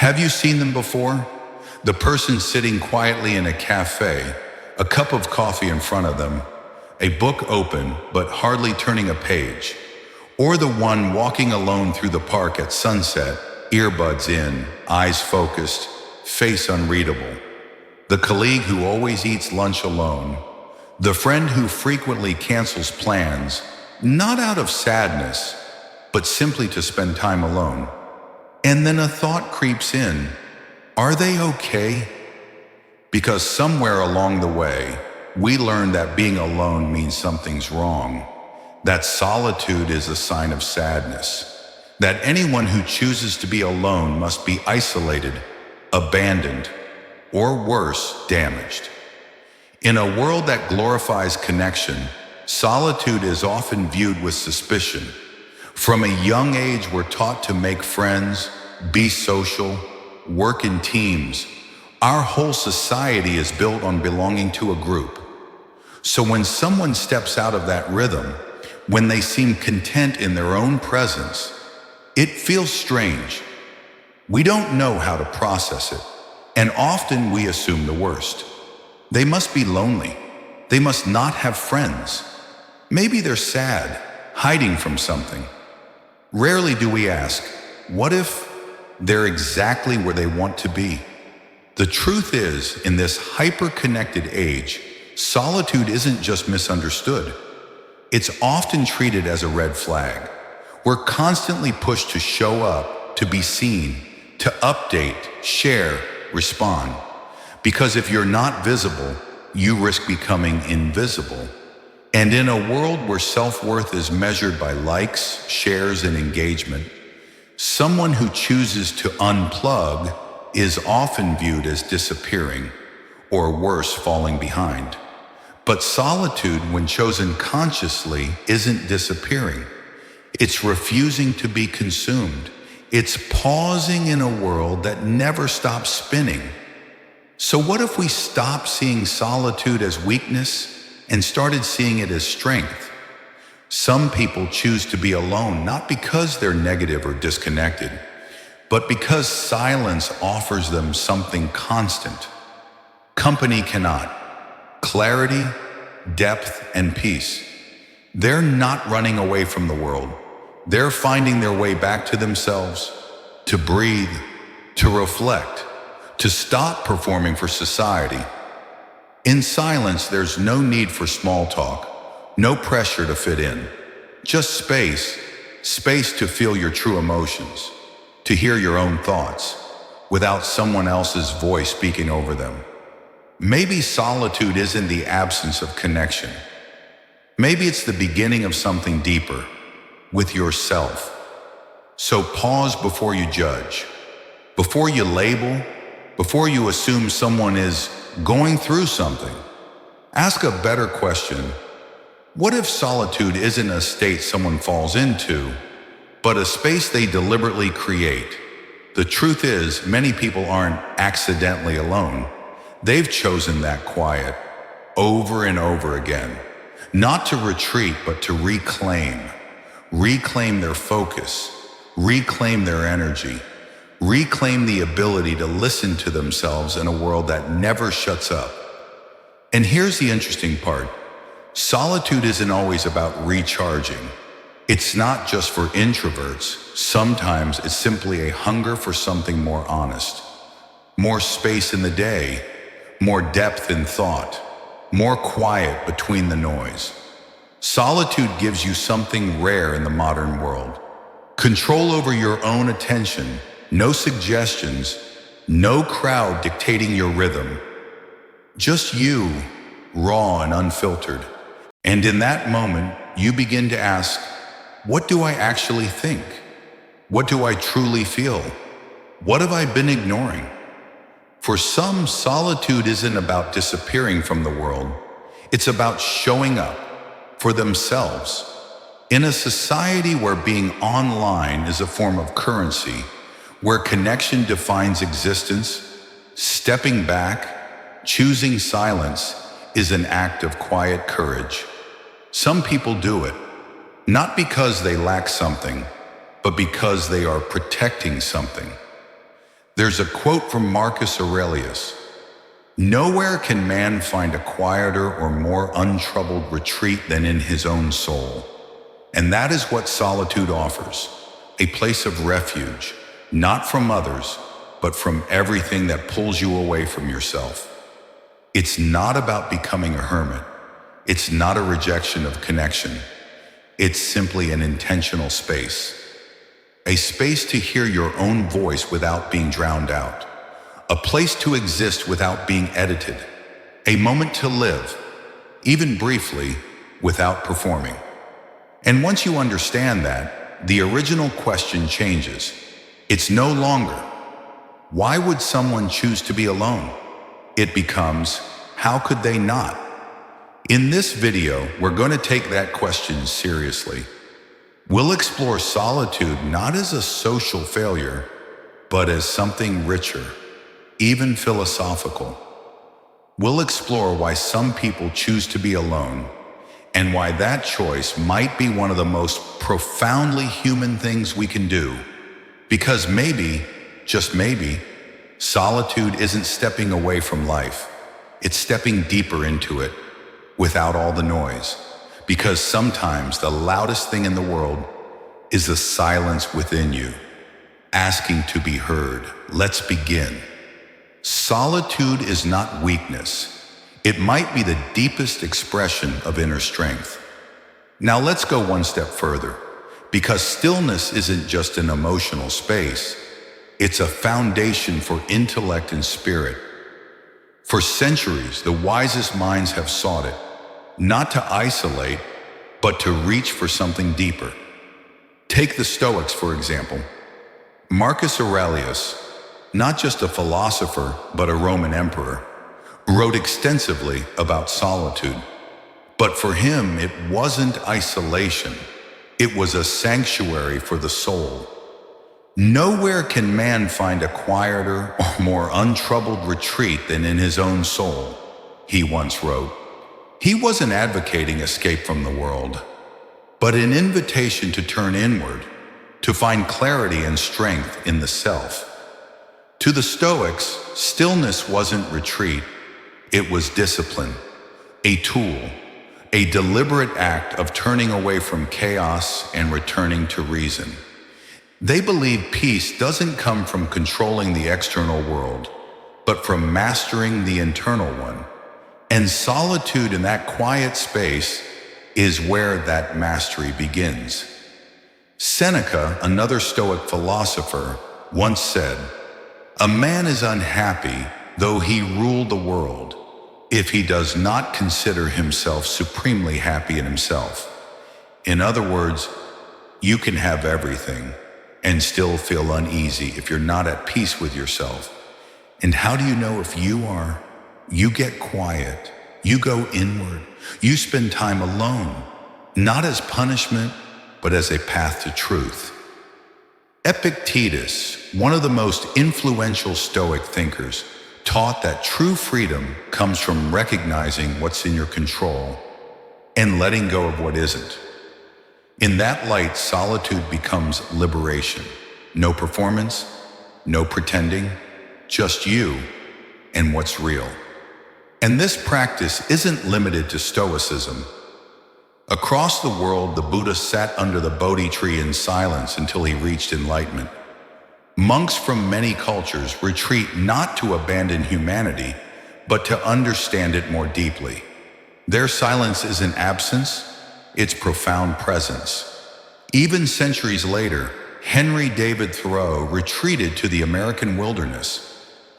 Have you seen them before? The person sitting quietly in a cafe, a cup of coffee in front of them, a book open but hardly turning a page. Or the one walking alone through the park at sunset, earbuds in, eyes focused, face unreadable. The colleague who always eats lunch alone. The friend who frequently cancels plans, not out of sadness, but simply to spend time alone. And then a thought creeps in. Are they okay? Because somewhere along the way, we learn that being alone means something's wrong. That solitude is a sign of sadness. That anyone who chooses to be alone must be isolated, abandoned, or worse, damaged. In a world that glorifies connection, solitude is often viewed with suspicion. From a young age, we're taught to make friends, be social, work in teams. Our whole society is built on belonging to a group. So when someone steps out of that rhythm, when they seem content in their own presence, it feels strange. We don't know how to process it, and often we assume the worst. They must be lonely. They must not have friends. Maybe they're sad, hiding from something. Rarely do we ask, what if they're exactly where they want to be? The truth is, in this hyper-connected age, solitude isn't just misunderstood. It's often treated as a red flag. We're constantly pushed to show up, to be seen, to update, share, respond. Because if you're not visible, you risk becoming invisible. And in a world where self-worth is measured by likes, shares, and engagement, someone who chooses to unplug is often viewed as disappearing, or worse, falling behind. But solitude, when chosen consciously, isn't disappearing. It's refusing to be consumed. It's pausing in a world that never stops spinning. So what if we stopped seeing solitude as weakness and started seeing it as strength? Some people choose to be alone not because they're negative or disconnected, but because silence offers them something constant. Company cannot. Clarity, depth, and peace. They're not running away from the world. They're finding their way back to themselves, to breathe, to reflect, to stop performing for society. In silence, there's no need for small talk, no pressure to fit in. Just space to feel your true emotions, to hear your own thoughts, without someone else's voice speaking over them. Maybe solitude isn't the absence of connection. Maybe it's the beginning of something deeper, with yourself. So pause before you judge, before you label, before you assume someone is going through something. Ask a better question. What if solitude isn't a state someone falls into, but a space they deliberately create? The truth is, many people aren't accidentally alone. They've chosen that quiet over and over again, not to retreat, but to reclaim their focus, reclaim their energy, reclaim the ability to listen to themselves in a world that never shuts up. And here's the interesting part. Solitude isn't always about recharging. It's not just for introverts. Sometimes it's simply a hunger for something more honest, more space in the day, more depth in thought, more quiet between the noise. Solitude gives you something rare in the modern world. Control over your own attention, no suggestions, no crowd dictating your rhythm. Just you, raw and unfiltered. And in that moment, you begin to ask, what do I actually think? What do I truly feel? What have I been ignoring? For some, solitude isn't about disappearing from the world. It's about showing up for themselves. In a society where being online is a form of currency, where connection defines existence, stepping back, choosing silence is an act of quiet courage. Some people do it, not because they lack something, but because they are protecting something. There's a quote from Marcus Aurelius: "Nowhere can man find a quieter or more untroubled retreat than in his own soul." And that is what solitude offers, a place of refuge, not from others, but from everything that pulls you away from yourself. It's not about becoming a hermit. It's not a rejection of connection. It's simply an intentional space. A space to hear your own voice without being drowned out. A place to exist without being edited. A moment to live, even briefly, without performing. And once you understand that, the original question changes. It's no longer, why would someone choose to be alone? It becomes, how could they not? In this video, we're going to take that question seriously. We'll explore solitude not as a social failure, but as something richer, even philosophical. We'll explore why some people choose to be alone, and why that choice might be one of the most profoundly human things we can do. Because maybe, just maybe, solitude isn't stepping away from life. It's stepping deeper into it, without all the noise. Because sometimes the loudest thing in the world is the silence within you, asking to be heard. Let's begin. Solitude is not weakness. It might be the deepest expression of inner strength. Now let's go one step further, because stillness isn't just an emotional space. It's a foundation for intellect and spirit. For centuries, the wisest minds have sought it, not to isolate, but to reach for something deeper. Take the Stoics, for example. Marcus Aurelius, not just a philosopher, but a Roman emperor, wrote extensively about solitude. But for him, it wasn't isolation. It was a sanctuary for the soul. Nowhere can man find a quieter or more untroubled retreat than in his own soul, he once wrote. He wasn't advocating escape from the world, but an invitation to turn inward, to find clarity and strength in the self. To the Stoics, stillness wasn't retreat, it was discipline, a tool, a deliberate act of turning away from chaos and returning to reason. They believe peace doesn't come from controlling the external world, but from mastering the internal one. And solitude in that quiet space is where that mastery begins. Seneca, another Stoic philosopher, once said, "A man is unhappy though he ruled the world, if he does not consider himself supremely happy in himself." In other words, you can have everything and still feel uneasy if you're not at peace with yourself. And how do you know if you are? You get quiet, you go inward, you spend time alone, not as punishment, but as a path to truth. Epictetus, one of the most influential Stoic thinkers, taught that true freedom comes from recognizing what's in your control and letting go of what isn't. In that light, solitude becomes liberation. No performance, no pretending, just you and what's real. And this practice isn't limited to Stoicism. Across the world, the Buddha sat under the Bodhi tree in silence until he reached enlightenment. Monks from many cultures retreat not to abandon humanity, but to understand it more deeply. Their silence isn't absence, it's profound presence. Even centuries later, Henry David Thoreau retreated to the American wilderness,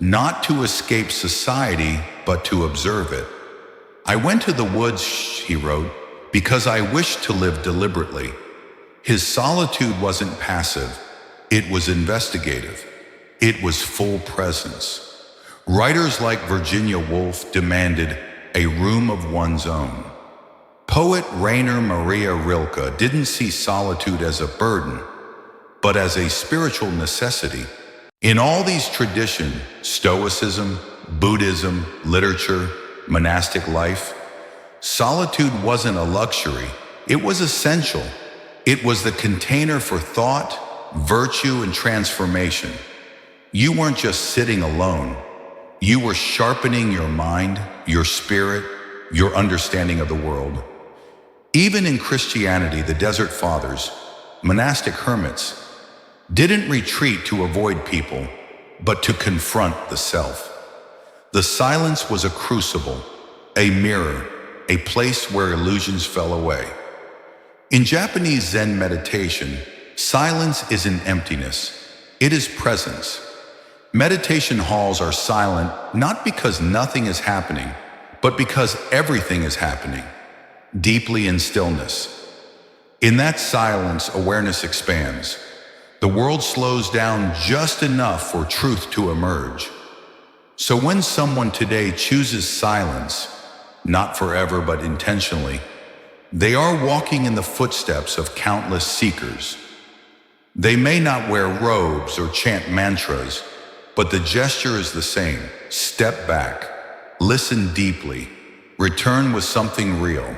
not to escape society, but to observe it. "I went to the woods," he wrote, "because I wished to live deliberately." His solitude wasn't passive, it was investigative. It was full presence. Writers like Virginia Woolf demanded a room of one's own. Poet Rainer Maria Rilke didn't see solitude as a burden, but as a spiritual necessity. In all these traditions, Stoicism, Buddhism, literature, monastic life, solitude wasn't a luxury, it was essential. It was the container for thought, virtue, and transformation. You weren't just sitting alone. You were sharpening your mind, your spirit, your understanding of the world. Even in Christianity, the Desert Fathers, monastic hermits, didn't retreat to avoid people, but to confront the self. The silence was a crucible, a mirror, a place where illusions fell away. In Japanese Zen meditation, silence isn't emptiness, it is presence. Meditation halls are silent not because nothing is happening, but because everything is happening, deeply in stillness. In that silence, awareness expands. The world slows down just enough for truth to emerge. So when someone today chooses silence, not forever but intentionally, they are walking in the footsteps of countless seekers. They may not wear robes or chant mantras, but the gesture is the same. Step back, listen deeply, return with something real.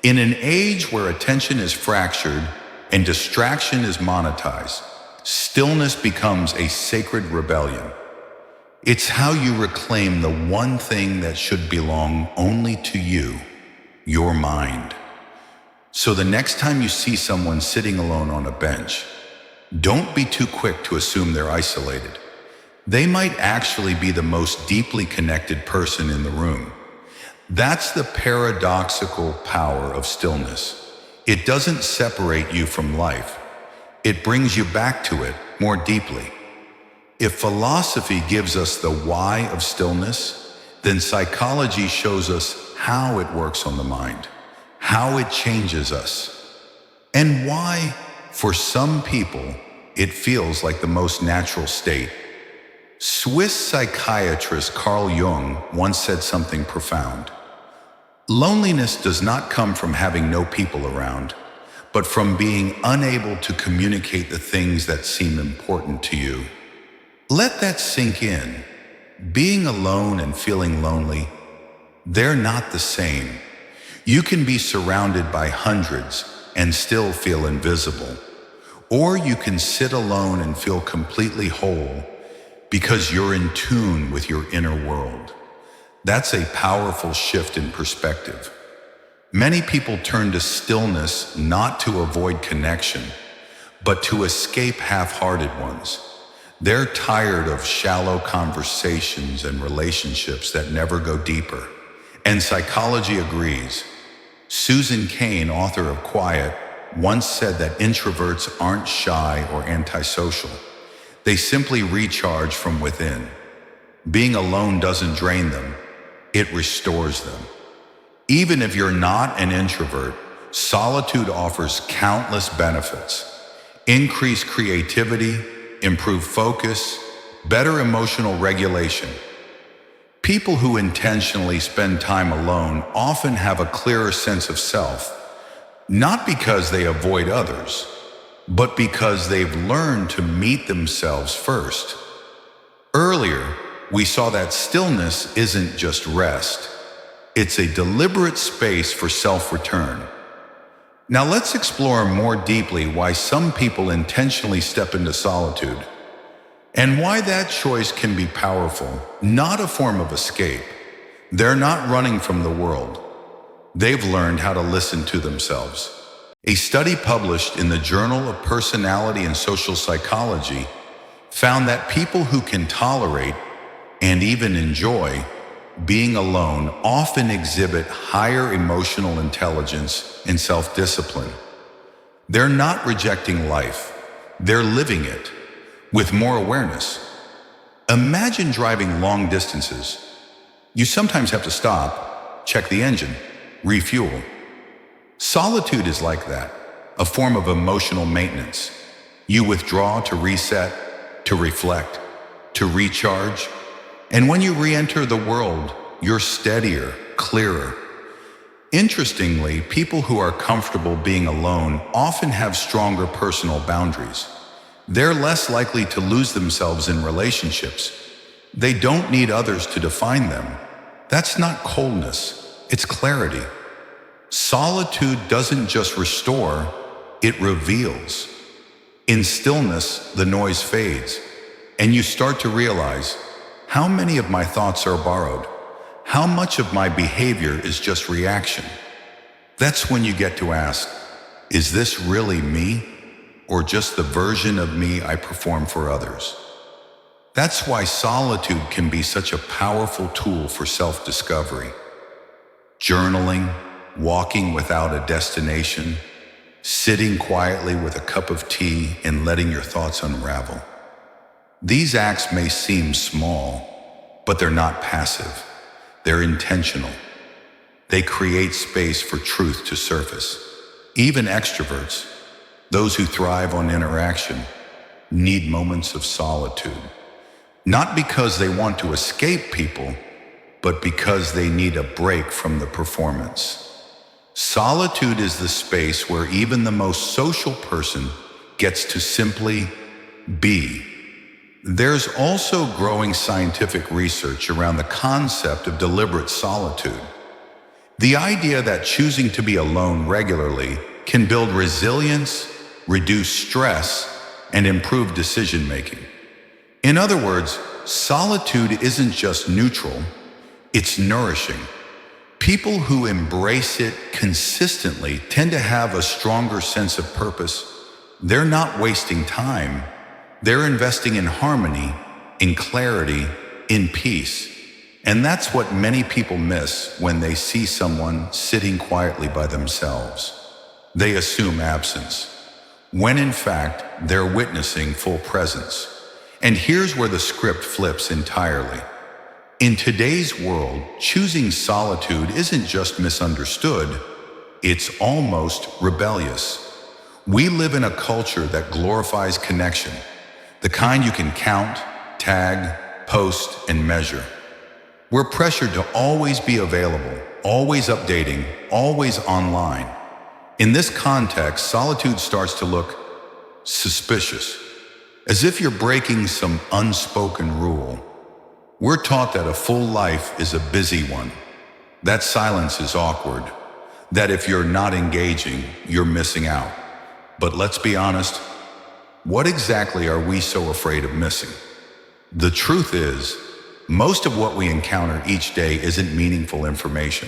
In an age where attention is fractured and distraction is monetized, stillness becomes a sacred rebellion. It's how you reclaim the one thing that should belong only to you, your mind. So the next time you see someone sitting alone on a bench, don't be too quick to assume they're isolated. They might actually be the most deeply connected person in the room. That's the paradoxical power of stillness. It doesn't separate you from life. It brings you back to it more deeply. If philosophy gives us the why of stillness, then psychology shows us how it works on the mind, how it changes us, and why, for some people, it feels like the most natural state. Swiss psychiatrist Carl Jung once said something profound. Loneliness does not come from having no people around, but from being unable to communicate the things that seem important to you. Let that sink in. Being alone and feeling lonely, they're not the same. You can be surrounded by hundreds and still feel invisible. Or you can sit alone and feel completely whole because you're in tune with your inner world. That's a powerful shift in perspective. Many people turn to stillness not to avoid connection, but to escape half-hearted ones. They're tired of shallow conversations and relationships that never go deeper. And psychology agrees. Susan Cain, author of Quiet, once said that introverts aren't shy or antisocial. They simply recharge from within. Being alone doesn't drain them, it restores them. Even if you're not an introvert, solitude offers countless benefits. Increased creativity, improved focus, better emotional regulation. People who intentionally spend time alone often have a clearer sense of self, not because they avoid others, but because they've learned to meet themselves first. Earlier, we saw that stillness isn't just rest. It's a deliberate space for self-return. Now let's explore more deeply why some people intentionally step into solitude, and why that choice can be powerful, not a form of escape. They're not running from the world. They've learned how to listen to themselves. A study published in the Journal of Personality and Social Psychology found that people who can tolerate and even enjoy being alone often exhibit higher emotional intelligence and self-discipline. They're not rejecting life, they're living it with more awareness. Imagine driving long distances. You sometimes have to stop, check the engine, refuel. Solitude is like that, a form of emotional maintenance. You withdraw to reset, to reflect, to recharge. And when you re-enter the world, you're steadier, clearer. Interestingly, people who are comfortable being alone often have stronger personal boundaries. They're less likely to lose themselves in relationships. They don't need others to define them. That's not coldness, it's clarity. Solitude doesn't just restore, it reveals. In stillness, the noise fades. And you start to realize, how many of my thoughts are borrowed? How much of my behavior is just reaction? That's when you get to ask, is this really me? Or just the version of me I perform for others? That's why solitude can be such a powerful tool for self-discovery. Journaling, walking without a destination, sitting quietly with a cup of tea and letting your thoughts unravel. These acts may seem small, but they're not passive. They're intentional. They create space for truth to surface. Even extroverts, those who thrive on interaction, need moments of solitude. Not because they want to escape people, but because they need a break from the performance. Solitude is the space where even the most social person gets to simply be. There's also growing scientific research around the concept of deliberate solitude. The idea that choosing to be alone regularly can build resilience, reduce stress, and improve decision-making. In other words, solitude isn't just neutral, it's nourishing. People who embrace it consistently tend to have a stronger sense of purpose. They're not wasting time. They're investing in harmony, in clarity, in peace. And that's what many people miss when they see someone sitting quietly by themselves. They assume absence, when in fact they're witnessing full presence. And here's where the script flips entirely. In today's world, choosing solitude isn't just misunderstood, it's almost rebellious. We live in a culture that glorifies connection, the kind you can count, tag, post, and measure. We're pressured to always be available, always updating, always online. In this context, solitude starts to look suspicious, as if you're breaking some unspoken rule. We're taught that a full life is a busy one, that silence is awkward, that if you're not engaging, you're missing out. But let's be honest, what exactly are we so afraid of missing? The truth is, most of what we encounter each day isn't meaningful information.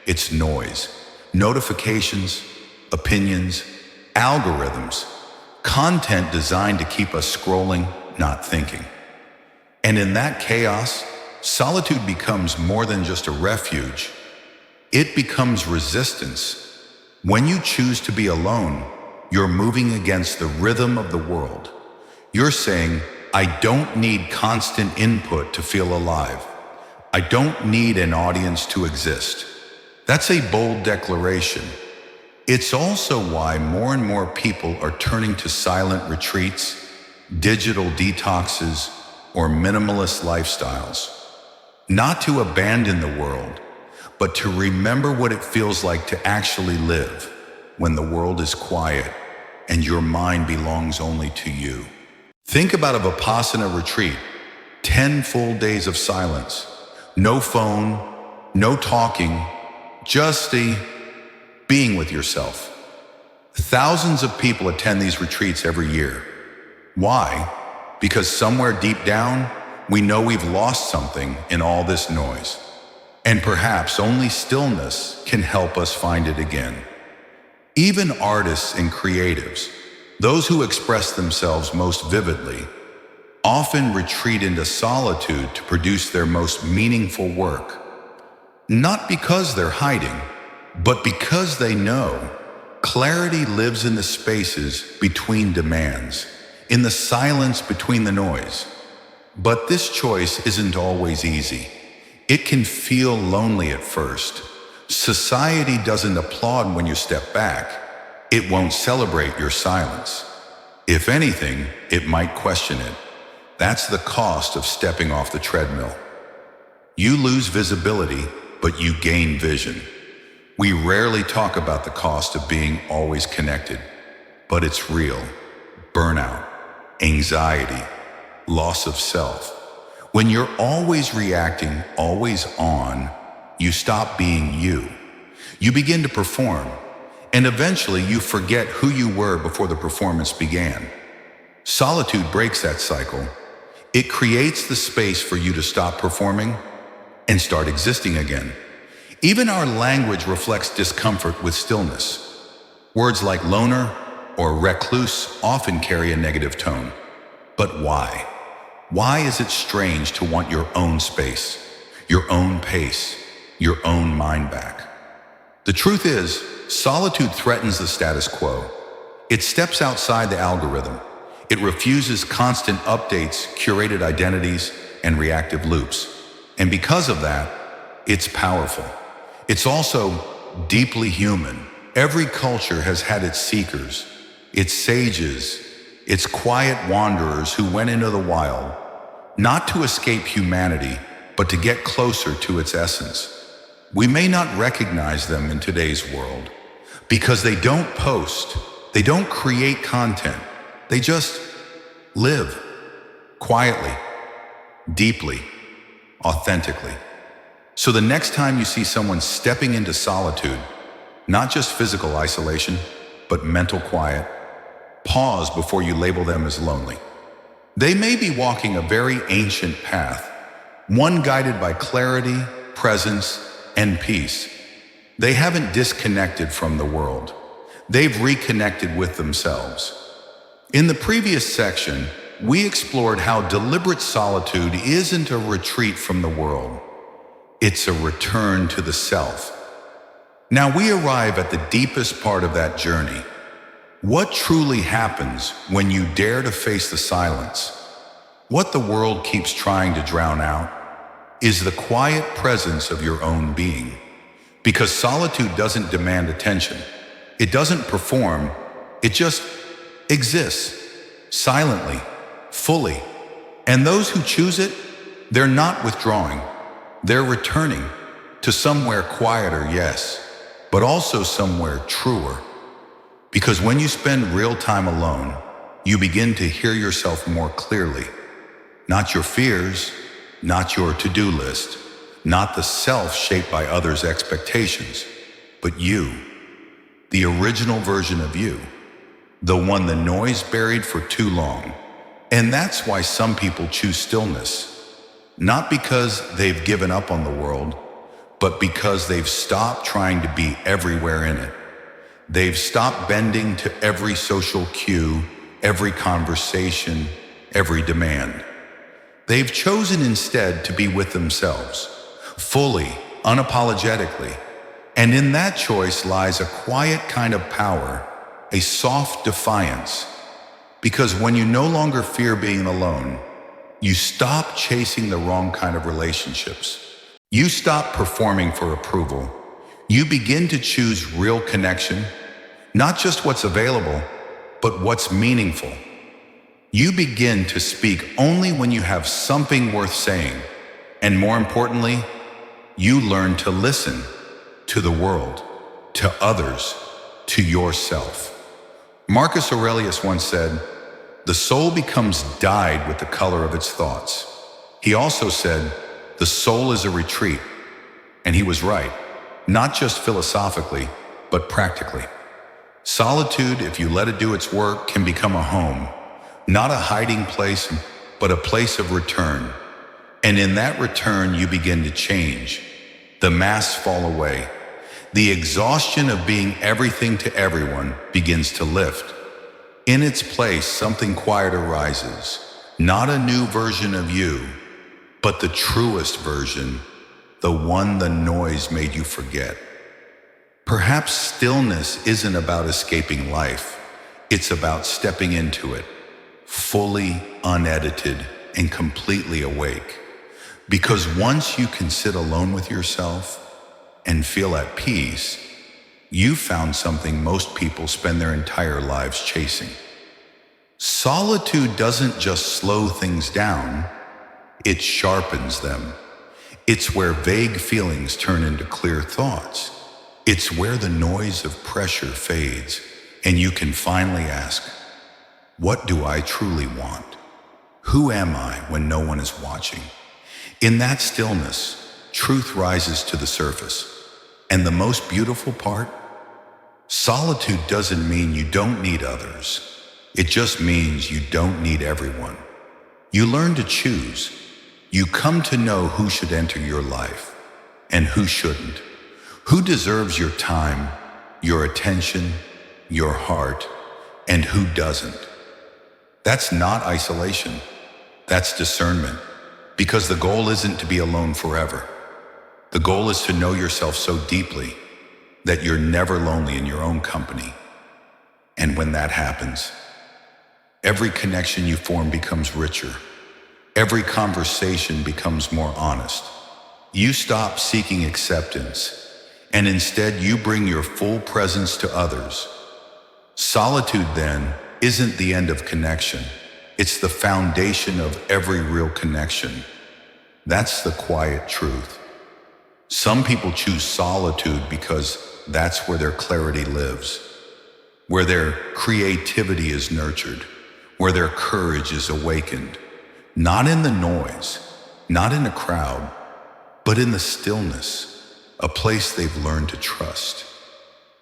It's noise, notifications, opinions, algorithms, content designed to keep us scrolling, not thinking. And in that chaos, solitude becomes more than just a refuge. It becomes resistance. When you choose to be alone, you're moving against the rhythm of the world. You're saying, I don't need constant input to feel alive. I don't need an audience to exist. That's a bold declaration. It's also why more and more people are turning to silent retreats, digital detoxes, or minimalist lifestyles. Not to abandon the world, but to remember what it feels like to actually live when the world is quiet and your mind belongs only to you. Think about a Vipassana retreat, 10 full days of silence, no phone, no talking, just being with yourself. Thousands of people attend these retreats every year. Why? Because somewhere deep down, we know we've lost something in all this noise. And perhaps only stillness can help us find it again. Even artists and creatives, those who express themselves most vividly, often retreat into solitude to produce their most meaningful work. Not because they're hiding, but because they know clarity lives in the spaces between demands, in the silence between the noise. But this choice isn't always easy. It can feel lonely at first. Society doesn't applaud when you step back. It won't celebrate your silence. If anything, it might question it. That's the cost of stepping off the treadmill. You lose visibility, but you gain vision. We rarely talk about the cost of being always connected, but it's real. Burnout, anxiety, loss of self. When you're always reacting, always on, you stop being you. You begin to perform, and eventually you forget who you were before the performance began. Solitude breaks that cycle. It creates the space for you to stop performing and start existing again. Even our language reflects discomfort with stillness. Words like loner or recluse often carry a negative tone. But why? Why is it strange to want your own space, your own pace, your own mind back? The truth is, solitude threatens the status quo. It steps outside the algorithm. It refuses constant updates, curated identities, and reactive loops. And because of that, it's powerful. It's also deeply human. Every culture has had its seekers, its sages, its quiet wanderers who went into the wild, not to escape humanity, but to get closer to its essence. We may not recognize them in today's world because they don't post, they don't create content, they just live quietly, deeply, authentically. So the next time you see someone stepping into solitude, not just physical isolation, but mental quiet, pause before you label them as lonely. They may be walking a very ancient path, one guided by clarity, presence, and peace. They haven't disconnected from the world. They've reconnected with themselves. In the previous section, we explored how deliberate solitude isn't a retreat from the world. It's a return to the self. Now we arrive at the deepest part of that journey. What truly happens when you dare to face the silence? What the world keeps trying to drown out is the quiet presence of your own being. Because solitude doesn't demand attention. It doesn't perform. It just exists, silently, fully. And those who choose it, they're not withdrawing. They're returning to somewhere quieter, yes, but also somewhere truer. Because when you spend real time alone, you begin to hear yourself more clearly. Not your fears, not your to-do list, not the self shaped by others' expectations, but you, the original version of you, the one the noise buried for too long. And that's why some people choose stillness, not because they've given up on the world, but because they've stopped trying to be everywhere in it. They've stopped bending to every social cue, every conversation, every demand. They've chosen instead to be with themselves, fully, unapologetically. And in that choice lies a quiet kind of power, a soft defiance. Because when you no longer fear being alone, you stop chasing the wrong kind of relationships. You stop performing for approval. You begin to choose real connection, not just what's available, but what's meaningful. You begin to speak only when you have something worth saying. And more importantly, you learn to listen to the world, to others, to yourself. Marcus Aurelius once said, "The soul becomes dyed with the color of its thoughts." He also said, "The soul is a retreat." And he was right, not just philosophically, but practically. Solitude, if you let it do its work, can become a home, not a hiding place, but a place of return. And in that return, you begin to change. The masks fall away. The exhaustion of being everything to everyone begins to lift. In its place, something quieter rises. Not a new version of you, but the truest version, the one the noise made you forget. Perhaps stillness isn't about escaping life. It's about stepping into it, fully unedited and completely awake. Because once you can sit alone with yourself and feel at peace, you found something most people spend their entire lives chasing. Solitude doesn't just slow things down, it sharpens them. It's where vague feelings turn into clear thoughts. It's where the noise of pressure fades and you can finally ask, what do I truly want? Who am I when no one is watching? In that stillness, truth rises to the surface. And the most beautiful part? Solitude doesn't mean you don't need others. It just means you don't need everyone. You learn to choose. You come to know who should enter your life and who shouldn't. Who deserves your time, your attention, your heart, and who doesn't. That's not isolation. That's discernment. Because the goal isn't to be alone forever. The goal is to know yourself so deeply that you're never lonely in your own company. And when that happens, every connection you form becomes richer. Every conversation becomes more honest. You stop seeking acceptance, and instead you bring your full presence to others. Solitude, then, isn't the end of connection. It's the foundation of every real connection. That's the quiet truth. Some people choose solitude because that's where their clarity lives, where their creativity is nurtured, where their courage is awakened. Not in the noise, not in a crowd, but in the stillness, a place they've learned to trust.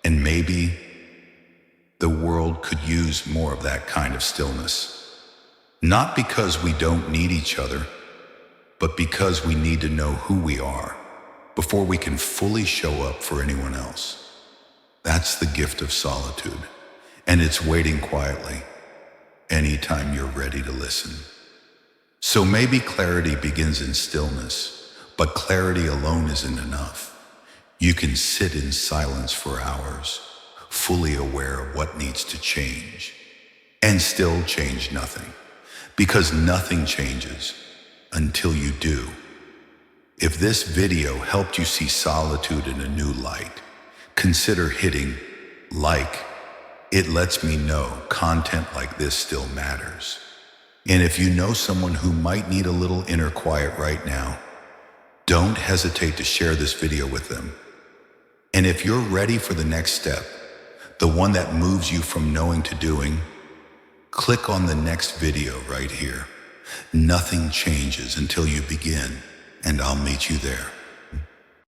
And maybe the world could use more of that kind of stillness. Not because we don't need each other, but because we need to know who we are before we can fully show up for anyone else. That's the gift of solitude, and it's waiting quietly anytime you're ready to listen. So maybe clarity begins in stillness, but clarity alone isn't enough. You can sit in silence for hours, fully aware of what needs to change, and still change nothing, because nothing changes until you do. If this video helped you see solitude in a new light, consider hitting like. It lets me know content like this still matters. And if you know someone who might need a little inner quiet right now, don't hesitate to share this video with them. And if you're ready for the next step, the one that moves you from knowing to doing, click on the next video right here. Nothing changes until you begin, and I'll meet you there.